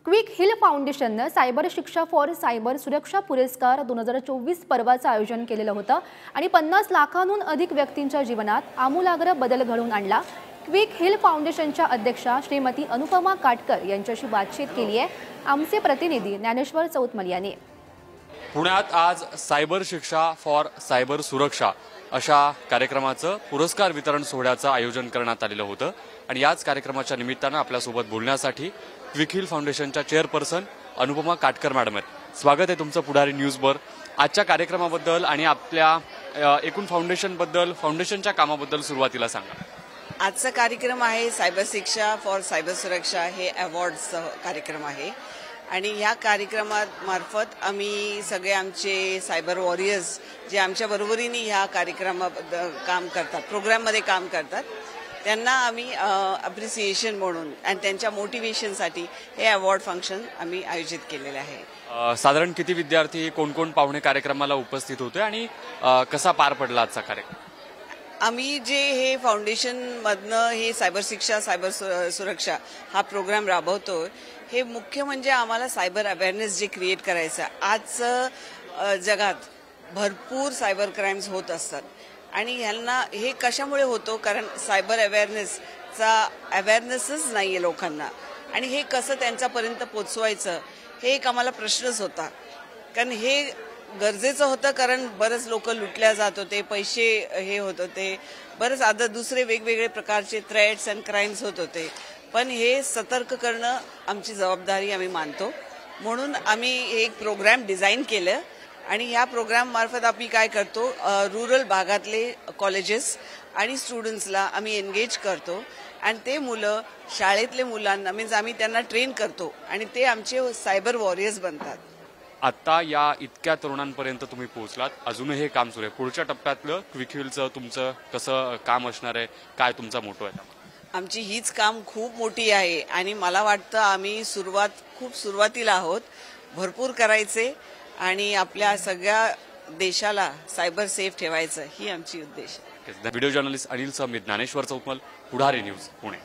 Quick hill फाउंडेशनने cyber शिक्षा for cyber सुरक्षा पुरस्कार 2024 पर्वाचं आयोजन केलेलं होतं आणि 50 लाखांहून अधिक व्यक्तींच्या जीवनात आमूलाग्र बदल घडवून आणला। क्विक हिल फाउंडेशनच्या अध्यक्षा श्रीमती अनुपमा काटकर यांच्याशी बातचीत केली आहे आमचे प्रतिनिधी ज्ञानेश्वर चौतमल यांनी। पुण्यात आज सायबर शिक्षा फॉर सायबर सुरक्षा अशा कार्यक्रमाचं पुरस्कार वितरण सोहळ्याचं आयोजन करण्यात आलेलं होतं आणि याच कार्यक्रमाच्या निमित्तानं आपल्यासोबत बोलण्यासाठी क्विक हिल फाउंडेशनच्या चेअरपर्सन अनुपमा काटकर मॅडम आहेत। स्वागत आहे तुमचं पुढारी न्यूजवर। आजच्या कार्यक्रमाबद्दल आणि आपल्या एकूण फाउंडेशनच्या कामाबद्दल सुरुवातीला सांगा। आजचा कार्यक्रम आहे सायबर शिक्षा फॉर सायबर सुरक्षा, हे अवॉर्ड्सचा कार्यक्रम आहे आणि या कार्यक्रमामार्फत आम्ही सगळे आमचे सायबर वॉरियर्स जे आमच्या बरोबरीने ह्या कार्यक्रमाबद्दल काम करतात, प्रोग्राममध्ये काम करतात, त्यांना आम्ही अप्रिसिएशन म्हणून आणि त्यांच्या मोटिवेशनसाठी हे अवॉर्ड फंक्शन आम्ही आयोजित केलेले आहे। साधारण किती विद्यार्थी कोण पाहुणे कार्यक्रमाला उपस्थित होते आणि कसा पार पडला आजचा कार्यक्रम? आम्ही जे हे फाउंडेशन मधनं हे सायबर शिक्षा सायबर सुरक्षा हा प्रोग्राम राबवतो, हे मुख्य म्हणजे आम्हाला सायबर अवेअरनेस जे क्रिएट करायचं। आज जगात भरपूर सायबर क्राईम्स होत असतात आणि ह्यांना हे कशामुळे होतो, कारण सायबर अवेअरनेसच नाहीये लोकांना आणि हे कसं त्यांच्यापर्यंत पोचवायचं हे एक आम्हाला प्रश्नच होता। कारण हे गरजेचं होतं, कारण बरेच लोक लुटल्या जात होते, पैसे हे होत होते, बरेच आता दुसरे वेगवेगळे प्रकारचे थ्रेट्स अँड क्राईम्स होत होते, पण हे सतर्क करणं आमची जबाबदारी आम्ही मानतो। म्हणून आम्ही एक प्रोग्राम डिझाईन केलं आणि ह्या प्रोग्राम मार्फत आम्ही काय करतो, रुरल भागातले कॉलेजेस आणि स्टुडंट्सला आम्ही एंगेज करतो आणि ते मुलं शाळेतले मुलांना मीन्स आम्ही त्यांना ट्रेन करतो आणि ते आमचे सायबर वॉरियर्स बनतात। आता या इतक्या तरुणांपर्यंत तुम्ही पोहोचलात, अजूनही हे काम सुरू आहे। पुढच्या टप्प्यातलं क्विक हिलचं तुमचं कसं काम असणार आहे, काय तुमचा मोटो आहे? आमची हीच काम खूप मोठी आहे आणि मला वाटतं आम्ही खूप सुरुवातीला आहोत, भरपूर करायचे आणि आपल्या सगळ्या देशाला सायबर सेफ ठेवायचं ही आमची उद्देश आहे। व्हिडिओ जर्नलिस्ट अनिल समीर, ज्ञानेश्वर चौतमल, पुढारी न्यूज, पुणे।